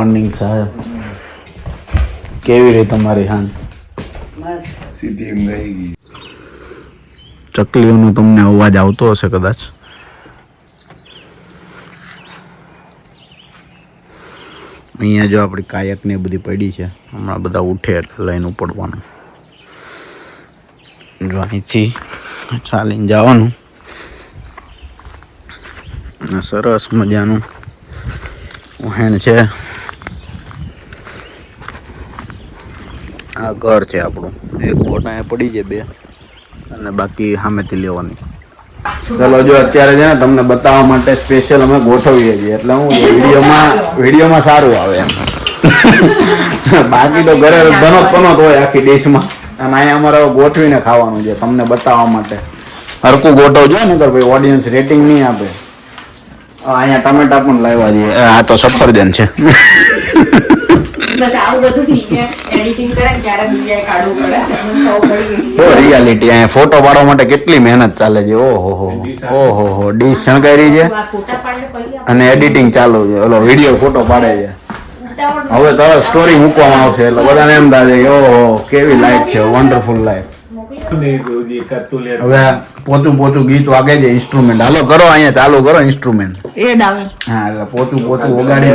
Morning સાહેબ. કેવી રહી તમારી હાન? સીધી ઊંઘ આવી ગઈ. ચકલીઓનો તમને અવાજ આવતો હશે કદાચ. અહીંયા જો આપણી કાયક ને બધી પડી છે, હમણાં બધા ઉઠે એટલે લઈને ઉપડવાનું. જો અહીંથી ચાલીને જવાનું. સરસ મજાનું વહેણ છે. આ ઘર છે આપણું. એક બોટ અહીંયા પડી છે 2 અને બાકી સામેથી લેવાની. ચલો જો અત્યારે છે ને તમને બતાવવા માટે સ્પેશિયલ અમે ગોઠવીએ છીએ એટલે હું વિડીયોમાં સારું આવે એમ. બાકી તો ઘરે બનો હોય આખી ડીશમાં અને અહીંયા અમારે ગોઠવીને ખાવાનું છે તમને બતાવવા માટે. હરકું ગોઠવજો ને તો ભાઈ ઓડિયન્સ રેટિંગ નહીં આપે. અહીંયા ટમેટા પણ લાવ્યા છીએ. આ તો સફરજન છે. બસ આવું બધું એડિટિંગ કરે ત્યારે બીજા કાઢવું પડે. રિયાલિટી અહીંયા ફોટો પાડવા માટે કેટલી મહેનત ચાલે છે. ઓહો ડીશ શણગારી છે અને એડિટિંગ ચાલુ છે. ઓલો વિડીયો ફોટો પાડે છે. હવે તરત સ્ટોરી મૂકવામાં આવશે એટલે બધાને એમ થાય છે ઓહો કેવી લાઈફ છે, વન્ડરફુલ લાઈફ. હવે પોતું ગીત વાગે છે. ઇન્સ્ટ્રુમેન્ટ હાલો કરો, અહીંયા ચાલુ કરો ઇન્સ્ટ્રુમેન્ટ. હા એટલે પોતું વગાડીને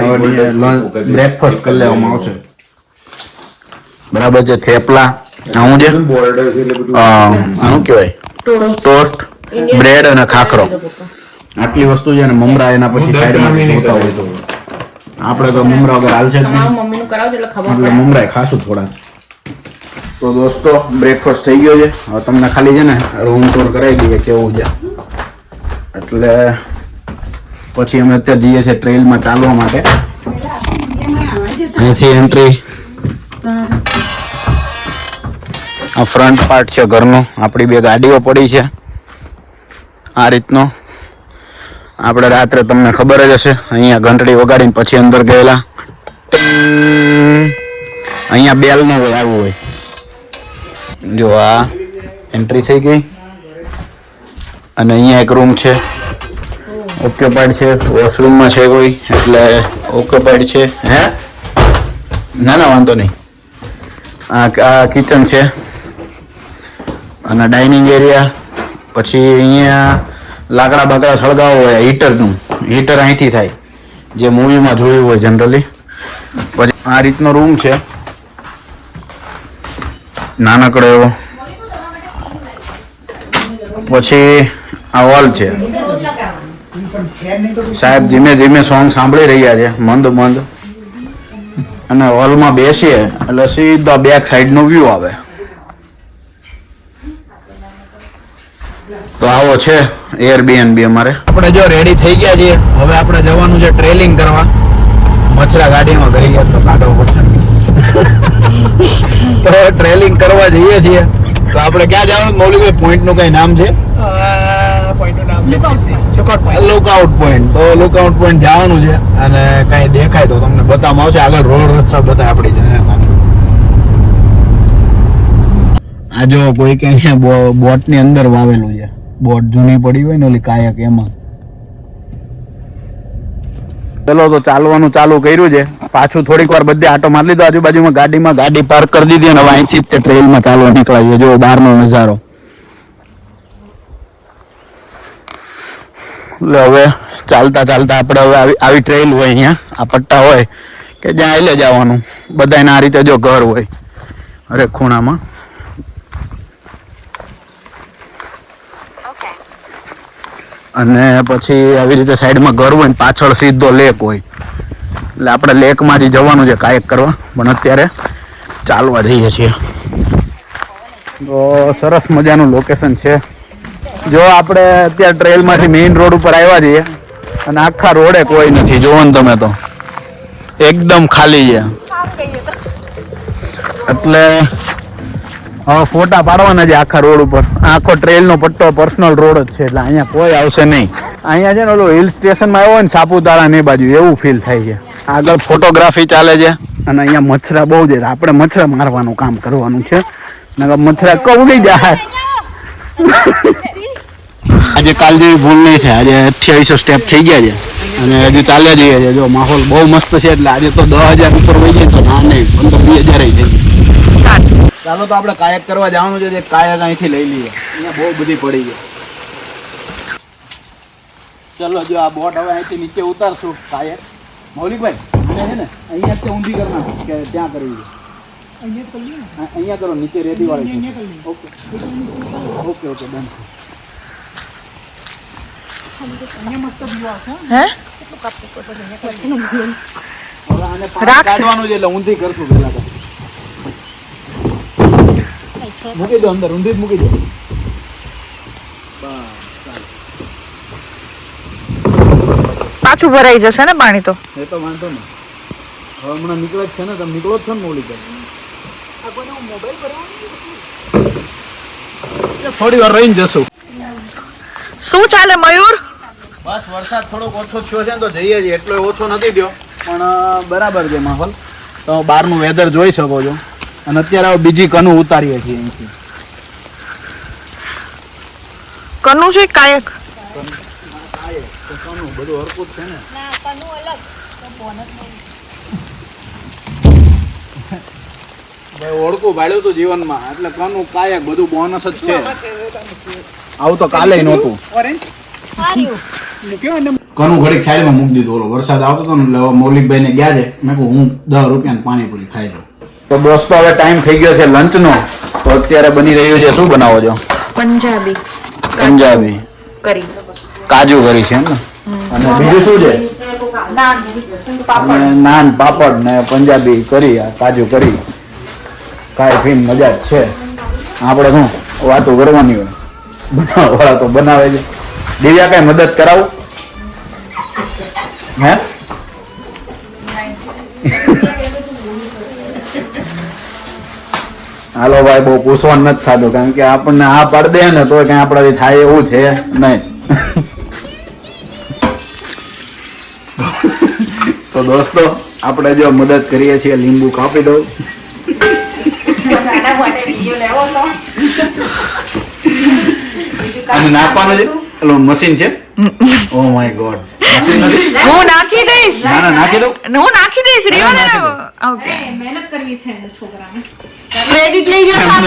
બ્રેકફાસ્ટ કરી લેવામાં આવશે. બરાબર છે. થેપલા આવું છે. આનું કહેવાય ટોસ્ટ, બ્રેડ અને ખાખરો. આટલી વસ્તુ છે ને મમરા એના પછી સાઈડમાં જોતા હોય તો આપણે તો મમરા વગર હાલશે જ નહીં એટલે મમરા ખાશું થોડા. તો દોસ્તો બ્રેકફાસ્ટ થઈ ગયો છે. હવે તમને ખાલી છે ને રૂમ ટૂર કરાવી દઈએ કેવું છે. એટલે પછી અમે અત્યારે જઈએ છીએ ટ્રેલમાં ચાલવા માટે. અહીંથી એન્ટ્રી. આ ફ્રન્ટ પાર્ટ છે ઘરનો. આપણી 2 ગાડીઓ પડી છે આ રીતનો. આપણે રાત્રે તમને ખબર જ હશે અહીંયા ઘંટડી વગાડીને પછી અંદર ગયેલા. અહીંયા બેલ ન હોય, આવું હોય. જો આ એન્ટ્રી થઈ ગઈ અને અહીંયા એક રૂમ છે ઓક્યુપાઈડ છે. વોશરૂમમાં છે કોઈ એટલે ઓક્યુપાઈડ છે. હે ના વાંધો નહીં. આ કિચન છે અને ડાઇનિંગ એરિયા. પછી અહીંયા લાકડા બાકડા સળગાવો હોય હીટર અહીંથી થાય જે મૂવીમાં જોયું હોય જનરલી. પછી આ રીતનો રૂમ છે નાનકડો એવો. પછી આ હોલ છે. સાહેબ ધીમે ધીમે સોંગ સાંભળી રહ્યા છે મંદ અને હોલમાં બેસીએ એટલે સીધા બેક સાઈડનો વ્યૂ આવે. તો આવો છે એરબીએનબી અમારે. આપણે જો રેડી થઈ ગયા છીએ. હવે આપણે જવાનું છે ટ્રેલિંગ કરવા. મચરા ગાડીમાં કરી ગયા તો કાઢવો પડશે. તો ટ્રેલિંગ કરવા જઈએ છીએ. તો આપણે ક્યાં જવાનું મૌલિકભાઈ? પોઈન્ટનું કઈ નામ છે? Lookout point. તો લુકઆઉટ પોઈન્ટ જવાનું છે અને કઈ દેખાય તો તમને બતાવવામાં આવશે. આગળ રોડ રસ્તા બધા આપણી આ જો કોઈ કે અહીંયા બોટ ની અંદર વાવેલું છે. બોટ જૂની પડી હોય ને ઓલી કાયક એમાં. ચલો તો ચાલવાનું ચાલુ કર્યું છે. પાછું થોડીક વાર બધે આટો મારી લીધો આજુબાજુમાં ગાડી પાર્ક કરી દીધી અને હવે અહીંથી તે ટ્રેલમાં ચાલવા નીકળાય. જો બહારનો નજારો. એટલે હવે ચાલતા આપણે હવે આવી ટ્રેલ હોય અહીંયા આ પટ્ટા હોય કે જ્યાં આલે જવાનું. બધાને આ રીતે જો ઘર હોય હરેક ખૂણામાં. અને પછી આવી રીતે સાઈડમાં ઘર હોય ને પાછળ સીધો લેક હોય એટલે આપણે લેકમાંથી જવાનું છે કાયક કરવા. પણ અત્યારે ચાલવા જઈએ છીએ. તો સરસ મજાનું લોકેશન છે. જો આપણે અત્યારે ટ્રેલમાંથી મેઇન રોડ ઉપર આવ્યા છીએ અને આખા રોડે કોઈ નથી. જોવો ને તમે તો એકદમ ખાલી છે. એટલે હવે ફોટા પાડવાના છે આખા રોડ ઉપર. આખો ટ્રેલનો પટ્ટો પર્સનલ રોડ જ છે એટલે અહીંયા કોઈ આવશે નહીં. અહીંયા છે ને ઓલું હિલ સ્ટેશનમાં આવ્યો ને સાપુતારા ને બાજુ એવું ફીલ થાય છે. આગળ ફોટોગ્રાફી ચાલે છે અને અહીંયા મચ્છરા બહુ છે. આપણે મચ્છરા મારવાનું કામ કરવાનું છે. મચ્છરા કવડી જાય. આજે કાલ જેવી ભૂલ નહીં થાય. આજે 2800 સ્ટેપ થઈ ગયા છે. અને હજુ ચાલ્યા જઈએ છે. જો માહોલ બહુ મસ્ત છે એટલે આજે તો 10,000 ઉપર વહી જાય તો ના નહીં 15-20,000 થઈ. ચાલો તો આપણે કાયક કરવા જવાનું છે. કાયક અહીંથી લઈ લઈએ. અહીંયા બહુ બધી પડી છે. ચલો જો આ બોટ હવે અહીંથી નીચે ઉતારશું કાયક. મૌલિકભાઈ આને છે ને અહીંયા જ ઊંધી કરી નાખો કે ત્યાં કરવી છે. અહીંયા કરો નીચે રેતી વાળી. Okay okay okay done. કાઢવાનું છે એટલે ઊંધી કરશું પેલા તો. મૂકી દો અંદર ઊંધી જ મૂકી દો. પાછું ભરાઈ જશે ને પાણી તો. એ તો વાંધો નહીં. હવે હમણાં નીકળે જ છે ને તમે નીકળો જ છો ને મૌલિકભાઈ. થોડી વાર રહીને જશું. શું ચાલે મયુર? બસ વરસાદ થોડોક ઓછો થયો છે ને તો જઈએ છીએ. એટલો ઓછો નથી થયો પણ બરાબર છે માહોલ. તો બહારનું વેધર જોઈ શકો છો. અને અત્યારે હવે બીજી કનું ઉતારીએ છીએ અહીંથી. કનું છે કાયક? કનું બધું હરકું છે ને. ભાઈ ઓળખું ભાડ્યું હતું જીવનમાં એટલે કનું કાયક બધું બોનસ જ છે. આવું તો કાલે નહોતું. કનું ઘડીક સાઈડમાં મૂકી દીધું. ઓલો વરસાદ આવતો હતો ને એટલે મૌલિકભાઈ ને ગયા છે. મેં કહું હું 10 રૂપિયાની પાણીપુરી ખાઈ લઉં. તો દોસ્તો હવે ટાઈમ થઈ ગયો છે લંચનો. તો અત્યારે બની રહ્યું છે શું બનાવો છો? પંજાબી કરી. કાજુ કરી છે એમ ને. અને બીજું શું છે? નાન પાપડ ને પંજાબી કરી કાજુ કરી. કાંઈ ફીન મજા જ છે. આપણે શું વાતો કરવાની હોય. બનાવવાળા તો બનાવે છે. દિવ્યા કઈ મદદ કરાવું? હે હાલો ભાઈ બહુ પૂછવાનું નથી થતું કારણ કે આપણને આ પાડ દે ને તો કઈ આપણાથી થાય એવું છે નહીં. તો દોસ્તો આપણે જો મદદ કરીએ છીએ લીંબુ કાપી દઉં. અને નાખવાનું છે પેલું મશીન છે. ઓ માય ગોડ મશીન નથી. હું નાખી દઈશ. ના ના નાખી દઉં. હું નાખી દઈશ. રેવા દે ને. ઓકે મહેનત કરવી છે છોકરાને. ક્રેડિટ લઈ જાઓ.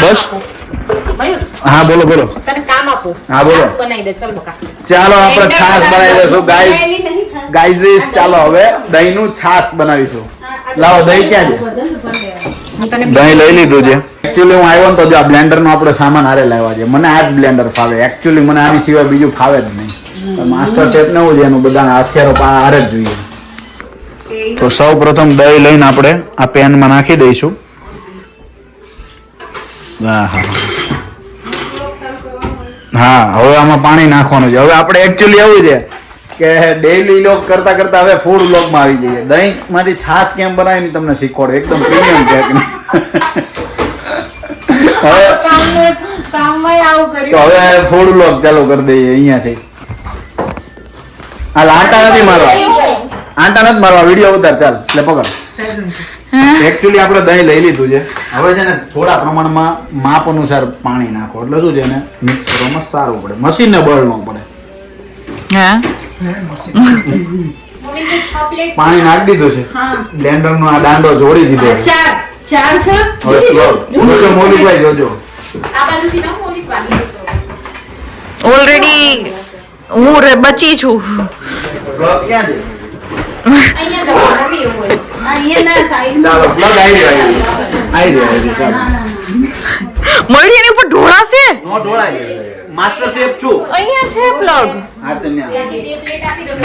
બસ હા બોલો બોલો. તને કામ આપો. હા બોલો. છાશ બનાવી દે ચલ બકા. ચાલો આપણે છાશ બનાવી દઈશું ગાઈઝ. ચાલો હવે દહીંનું છાશ બનાવીશું. લાવો દહીં ક્યાં છે? દહીં લઈ લીધું છે. એકચ્યુઅલી હું આવ્યો ને તો જો આ બ્લેન્ડરનો આપણે સામાન હારે લાવ્યા છે. મને આ જ બ્લેન્ડર ફાવે. એકચ્યુઅલી મને આની સિવાય બીજું ફાવે જ નહીં. માસ્ટર શેફ ને એવું છે એનું બધાના હથિયારો હારે જ જોઈએ. તો સૌ પ્રથમ દહીં લઈને આપણે આ પેનમાં નાખી દઈશું. હા હવે આમાં પાણી નાખવાનું છે. હવે આપણે એકચ્યુઅલી એવું છે કે ડેઈલી લોક કરતા કરતા હવે ફૂડ બ્લોગમાં આવી જઈએ. દહીં માંથી છાશ કેમ બનાવી ની તમને શીખવાડો. એકદમ પ્રીમિયમ છે. હવે ફૂડ બ્લોગ ચાલુ કરી દઈએ અહીંયાથી. હાલ આંટા નથી મારવા. આંટા નથી મારવા. વિડીયો ઉતાર ચાલ. એટલે પકડ. એકચ્યુઅલી આપણે દહીં લઈ લીધું છે. હવે છે ને થોડા પ્રમાણમાં માપ અનુસાર પાણી નાખો એટલે શું છે ને મિક્સ કરવામાં સારું પડે. મશીનને બળ ન પડે. હા પાણી નાખી દીધું છે. બ્લેન્ડર નો આ દાંડો જોડી દીધો છે. ચાર છે. હવે સ્લો મૌલિકભાઈ જોજો. આ બાજુથી ના મોલી પાડી દેસો. ઓલરેડી હું બચી છું. પ્લગ ક્યાં છે? અહીંયા જવાનું નથી એવું હોય. અહીંયા ના સાઈડ. ચાલો પ્લગ આવી ચાલો મળી એની ઉપર ઢોળા છે. નો ઢોળાય. માસ્ટર શેફ છું. અહીંયા છે પ્લગ. હા તો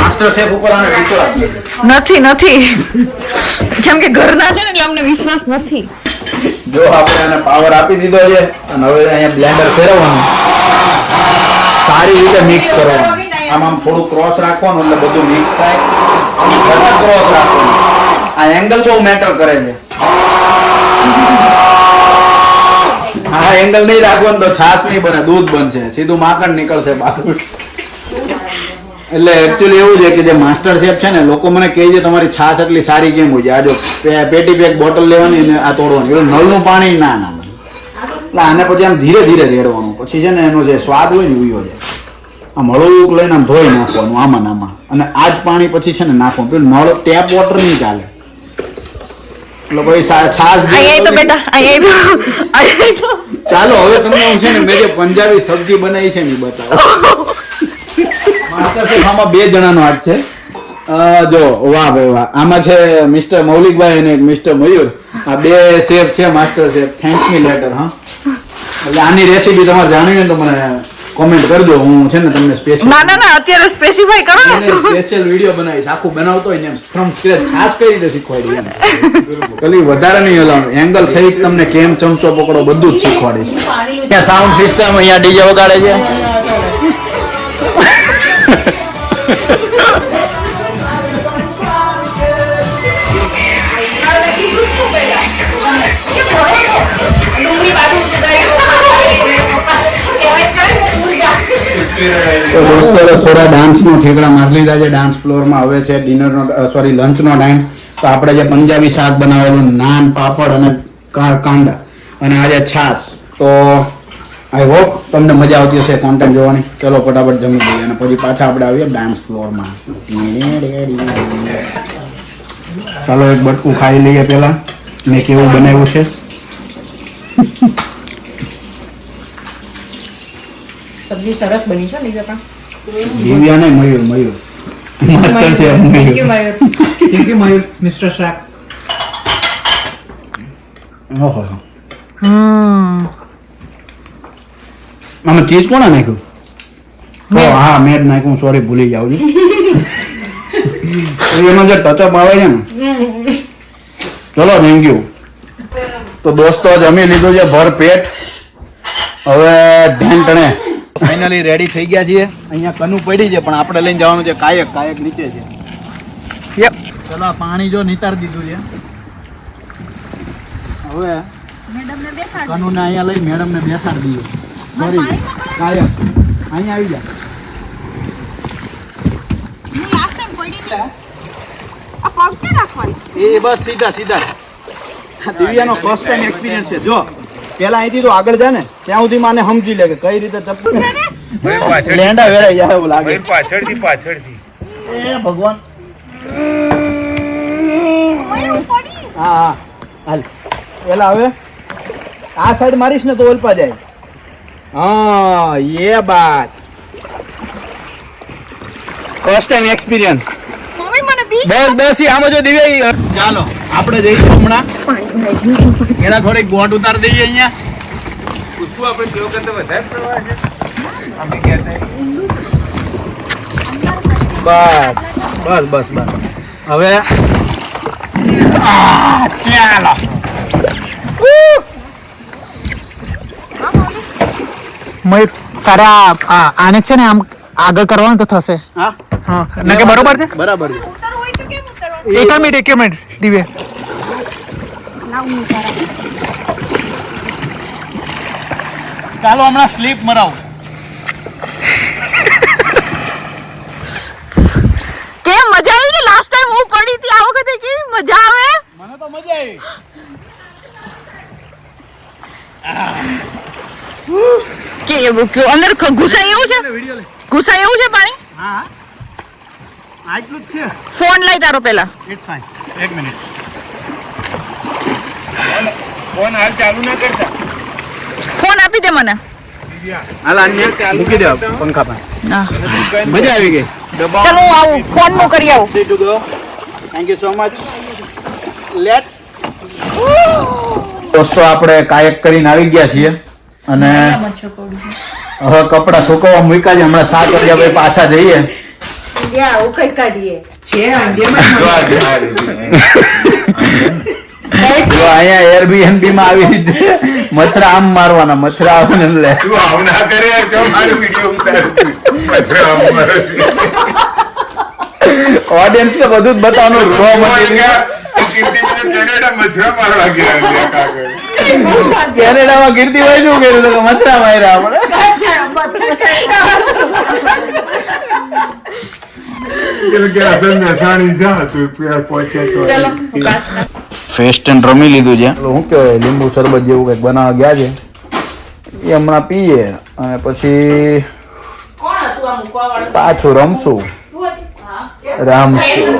માસ્ટર શેફ ઉપર આને વિશ્વાસ નથી કેમ કે ઘરના છે ને એટલે અમને વિશ્વાસ નથી. જો આપણે આને પાવર આપી દીધો છે અને હવે અહીંયા બ્લેન્ડર ફેરવવાનું સારી રીતે મિક્સ કરવાનું. આમ થોડું ક્રોસ રાખવાનું એટલે બધું મિક્સ થાય. ક્રોસ રાખવાનું. આ એંગલ બહુ મેટર કરે છે. આ એંગલ નહીં રાખવાનું તો છાશ નહીં બને દૂધ બનશે. સીધું માખણ નીકળશે બહાર. એટલે એકચ્યુઅલી એવું છે કે જે માસ્ટર શેફ છે ને લોકો મને કહે છે તમારી છાશ એટલી સારી કેમ હોય છે. આ જો પેટી પેક બોટલ લેવાની અને આ તોડવાની. એટલે નળનું પાણી ના એટલે આને પછી આમ ધીરે ધીરે રેડવાનું. પછી છે ને એનો જે સ્વાદ હોય ને ઉયો જાય. આમ હળવું લઈને આમ ધોઈ નાખવાનું આમાં ને આમાં, અને આ જ પાણી પછી છે ને નાખવાનું. પેલું નળ ટેપ વોટર નહીં ચાલે. એટલે પછી છાશ અહીંયા તો બેટા અહીંયા તો ચાલો હવે તમને હું છે ને મેં જે પંજાબી સબ્જી બનાવી છે ને એ બતાવો. માસ્ટર શેફ આમાં 2 જણાનો હાથ છે. જો વાહ ભાઈ વાહ, આમાં છે મિસ્ટર મૌલિકભાઈ અને મિસ્ટર મયુર. આ 2 શેફ છે માસ્ટર શેફ. થેન્ક્સ મી લેટર. હા, એટલે આની રેસીપી તમારે જાણવી હોય તો મને કોમેન્ટ કરજો. હું છે ને તમને સ્પેશિયલ ના અત્યારે સ્પેસિફાઈ કરો ને સ્પેશિયલ વિડીયો બનાવીશ. આખું બનાવતો હોય ને ફ્રોમ સ્ક્રેચ છાશ કઈ રીતે શીખવાડી એમ. કલી વધારે નહીં હલાવવાનું, એંગલ સહિત તમને કેમ ચમચો પકડો બધું જ શીખવાડીશ. ત્યાં સાઉન્ડ સિસ્ટમ, અહીંયા ડીજે વગાડે છે. તો દોસ્તો થોડા ડાન્સનો ઠેકડા મારી લીધા છે. ડાન્સ ફ્લોરમાં હવે છે ડિનરનો લંચનો ટાઈમ. તો આપણે જે પંજાબી શાક બનાવેલું, નાન, પાપડ અને કાંદા અને આજે છાશ. તો આઈ હોપ તમને મજા આવતી હશે કોન્ટેન્ટ જોવાની. ચલો ફટાફટ જમી લઈએ અને પછી પાછા આપણે આવીએ ડાન્સ ફ્લોરમાં. ચાલો એક બટકું ખાઈ લઈએ પહેલા. મેં કેવું બનાવ્યું છે. સબ્જી સરસ બની છે લીધા પણ દિવ્યા ને મયુર માસ્ટર છે Thank you, Mayur, Mr. Shaq. ઓહો આમાં ચીઝ કોણે નાખ્યું? હા મેં જ નાખ્યું, સોરી ભૂલી જાઉં છું. એમાં જે ટચઅપ આવે છે ને. ચલો થેન્ક યુ. તો દોસ્તો જમી લીધું છે ભર પેટ. હવે ધ્યાન ટણે ફાઇનલી રેડી થઈ ગયા છીએ. અહીંયા કનું પડી છે પણ આપણે લઈને જવાનું છે કાયક નીચે છે. યપ, ચલો પાણી જો નિતાર દીધું છે. હવે કનુને અહીંયા લઈ મેડમને બેસાડી દઈએ. સોરી કાયક અહીંયા આવી જા. એ બસ સીધા દિવ્યાનો ફર્સ્ટ ટાઈમ એક્સપિરિયન્સ છે. જો પેલા અહીંથી તો આગળ જાય ને ત્યાં સુધી માને સમજી લે કે કઈ રીતે ચપ્પુ લેંડા વેરાઈ જાય એવું લાગે. પાછળથી એ ભગવાન. હા હાલ પેલા હવે આ સાઈડ મારીશ ને તો ઓલપા જાય. હા એ બાત ફર્સ્ટ ટાઈમ એક્સપિરિયન્સ. બસ આમાં જો દિવ્યા. ચાલો આપણે જઈશું હમણાં. એના થોડીક બોટ ઉતાર દઈએ અહીંયા. બસ હવે ચાલો. મયુર તારા આને છે ને આમ આગળ કરવાનું તો થશે. હા ના કે બરોબર છે? બરાબર છે. એક મિનિટ દિવ્યા. ચાલો હમણાં સ્લીપ મરાવું. કેમ મજા આવી ને? લાસ્ટ ટાઈમ હું પડી હતી, આ વખતે કેવી મજા આવે? મને તો મજા આવી. કે અંદર ઘુસાય એવું છે? ઘુસાય એવું છે પાણી? હા આટલું જ છે. ફોન લઈ તારો પેલા. It's fine. એક મિનિટ. ફોન હાલ ચાલુ ના કરતા. ફોન આપી દે મને. હાલ આને મૂકી દે પંખા પર. ના મજા આવી ગઈ. ચાલો હું આવું, ફોન નું કરી આવું. Thank you so much. Let's. દોસ્તો આપણે કાયક કરીને આવી ગયા છીએ અને હવે કપડા સુકવવા મૂક્યા છે. હમણાં 7 વાગ્યા પછી પાછા જઈએ. ઉકઈ કાઢીએ છે જો અહીંયા એરબીએનબી માં આવી રીતે મચ્છરા આમ મારવાના. મચ્છરા આવે ને લે તું આવ ના કરે તો મારું વિડિયો ઉતારું. ઓડિયન્સ ને બધું જ બતાવવાનું. રો મટીરિયલ કેનેડા મચ્છરા મારવા ગયા કાગળ. કેનેડામાં કીર્તિભાઈ શું કર્યું તો મચ્છરા માર્યા આપણે. ફેસ્ટ એન્ડ રમી લીધું છે. શું કહેવાય લીંબુ શરબત જેવું કંઈક બનાવવા ગયા છે. એ હમણાં પીએ અને પછી કોણ હતું આ પાછું રમશું રમશું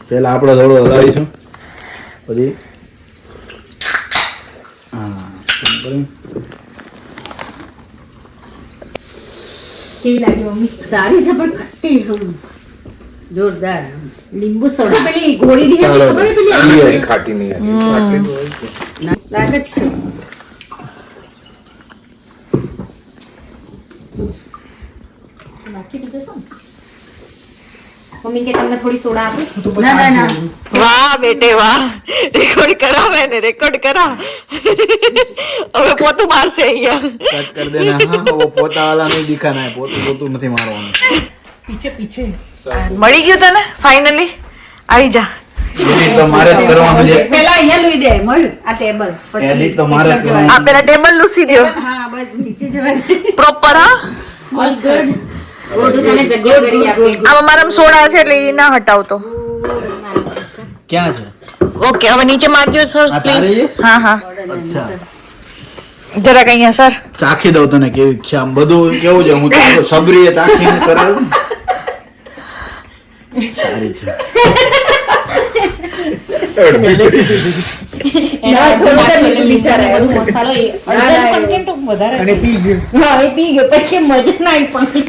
પેલા આપણે થોડું હલાવીશું પછી કેવી લાગી મમ્મી? સારી છે પણ ખટ્ટી જોરદાર લીંબુ સોડા પેલી ગોળી ની હતી ખબર છે પેલી Yes. ખાટી નહીં હતી ખાટી તો હોય છે. લાગે જ છે નાખી દીધું છે ને? મમ્મી કે તમને થોડી સોડા આપી? ના ના વાહ બેટે વાહ, રેકોર્ડ કરાવે ને રેકોર્ડ કરા. હવે પોતું મારશે અહીંયા. कट कर देना हाँ वो पोता वाला नहीं दिखाना है पोतू નથી મારવાનું મળી ગયું તને ફાઇનલી? આવી જા. એડિટ તો મારે જ કરવાનું છે પેલા અહીંયા લઈ દે મળ્યું આ ટેબલ એડિટ તો મારે જ કરવાનું આ પેલા ટેબલ લૂસી દો હા બસ નીચે જવા દે પ્રોપર. હા All good. ગોડું તને જગ્યા કરી આપી. આમાં મારામાં સોડા છે એટલે એ ના હટાવતો. ક્યાં છે ઓકે હવે નીચે મારજો સર આ તારે પ્લીઝ. છે? હા હા અચ્છા જરાક અહીંયા સર. ચાખી દઉં તને કેવી છે આમ બધું કેવું છે હું તો સબરીએ ચાખીને કરાવું સારી છે ના થોડું કરી બિચારા મસાલો એ content વધારે અને પી ગયો. હા એ પી ગયો પછી મજા ના આવી પણ.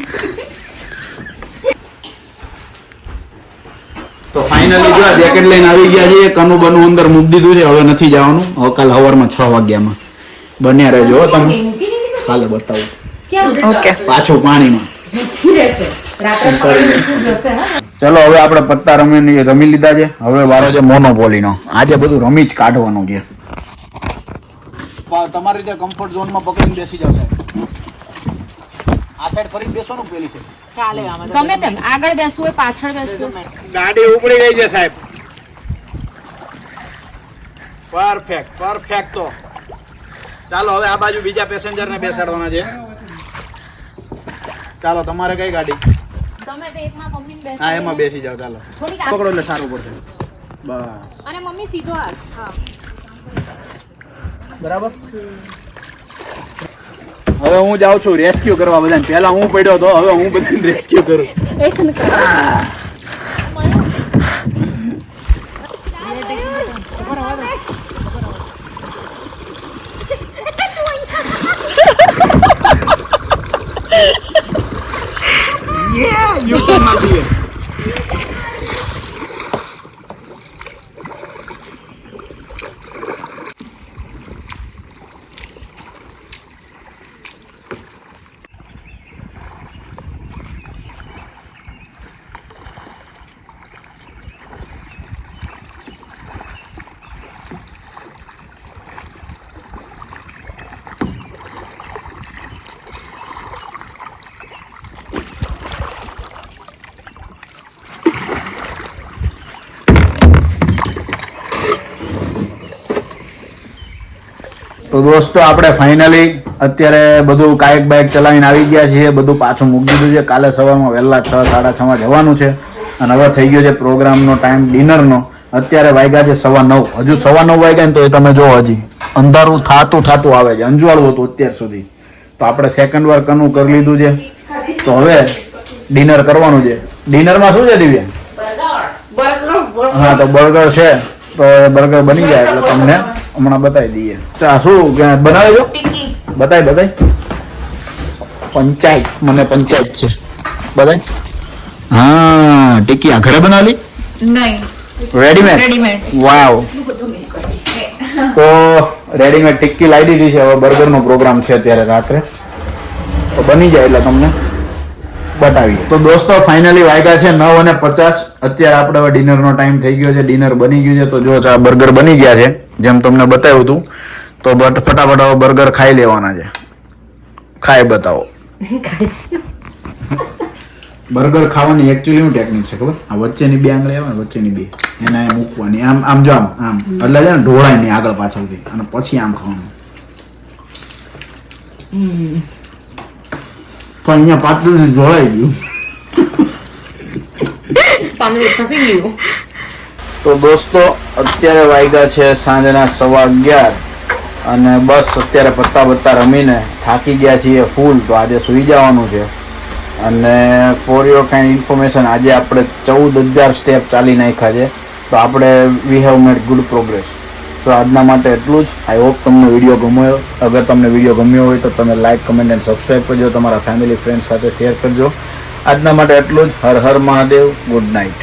તો ફાઇનલી જો આ જેકેટ લઈને આવી ગયા છે કનુ બનુ અંદર મૂકી દીધું છે હવે નથી જવાનું હવે કાલ સવારમાં 6 વાગ્યામાં બન્યા રહેજો હો તમે કાલે બતાવું ઓકે પાછું પાણીમાં મીઠી રહેશે. રાત્રે પાણી મીઠું જશે હા. ચલો હવે આપણે પત્તા રમી લીધા છે હવે વારો છે મોનોપોલીનો આજે બધું રમી જ કાઢવાનું છે તમારી રીતે કમ્ફર્ટ ઝોનમાં પકડીને બેસી જાવ સાહેબ આ સાઈડ ફરી બેસવાનું પેલી છે ગમે તેમ આગળ બેસવું હોય પાછળ બેસવું હોય. ગાડી ઉપડી ગઈ છે સાહેબ પરફેક્ટ તો ચાલો હવે આ બાજુ બીજા પેસેન્જર ને બેસાડવાના છે ચાલો તમારે કઈ ગાડી ગમે તે એકમાં મમ્મીને બેસાડી હા એમાં બેસી જાવ ચાલો થોડીક પકડો એટલે સારું પડશે બસ અને મમ્મી સીધો હાથ. હા. બરાબર હવે હું જાઉં છું રેસ્ક્યુ કરવા બધાને પહેલા હું પડ્યો તો હવે હું બધાને રેસ્ક્યુ કરું તો દોસ્તો આપણે ફાઇનલી અત્યારે બધું કાયક બાઇક ચલાવીને આવી ગયા છીએ બધું પાછું મૂકી દીધું છે કાલે સવારમાં વહેલા 6 સાડા 6 જવાનું છે અને હવે થઈ ગયો છે પ્રોગ્રામનો ટાઈમ ડિનરનો અત્યારે વાગ્યા છે 9:15 હજુ 9:15 વાગ્યા ને તો એ તમે જો હજી અંધારું થાતું આવે છે અંજવાળું હતું અત્યાર સુધી તો આપણે સેકન્ડ વાર કનું કરી લીધું છે તો હવે ડિનર કરવાનું છે ડિનરમાં શું છે દિવ્યા હા તો બર્ગર છે તો બર્ગર બની જાય એટલે તમને હમણાં બતાવી દઈએ ચા શું બનાવે છો બતાય પંચાયત મને પંચાયત છે બતાય હા ટિક્કી ઘરે બનાવેલી નહીં રેડીમેડ વાવ તો રેડીમેડ ટિક્કી લાવી દીધી છે હવે બર્ગરનો પ્રોગ્રામ છે અત્યારે રાત્રે તો બની જાય એટલે તમને બતાવીએ તો દોસ્તો ફાઇનલી વાગ્યા છે 9:50 અત્યારે આપણે હવે ડિનરનો ટાઈમ થઈ ગયો છે ડિનર બની ગયું છે તો જો આ બર્ગર બની ગયા છે જેમ તમને બતાવ્યું હતું તો ફટાફટ હવે બર્ગર ખાઈ લેવાના છે ખાઈ બતાવો બર્ગર ખાવાની એકચ્યુઅલી શું ટેકનિક છે ખબર આ વચ્ચેની બે આંગળી આવે ને વચ્ચેની બે એને આમ મૂકવાની આમ જો આમ એટલે છે ને ઢોળાય નહીં આગળ પાછળથી અને પછી આમ ખાવાનું પણ અહીંયા પાછળ ઢોળાઈ ગયું પાંદડું ખસી ગયું. તો દોસ્તો અત્યારે વાગ્યા છે સાંજના 11:15 અને બસ અત્યારે પત્તા રમીને થાકી ગયા છીએ ફૂલ, તો આજે સૂઈ જવાનું છે. અને ફોર યોર કાઇન્ડ ઇન્ફોર્મેશન, આજે આપણે 14,000 સ્ટેપ ચાલી નાખ્યા છે. તો આપણે we have made good progress. તો આજના માટે એટલું જ. આઈ હોપ તમને વિડીયો ગમ્યો. અગર તમને વિડીયો ગમ્યો હોય તો તમે લાઇક, કમેન્ટ એન્ડ સબસ્ક્રાઈબ કરજો. તમારા ફેમિલી ફ્રેન્ડ સાથે શેર કરજો. આજના માટે એટલું જ. હર હર મહાદેવ. Good night.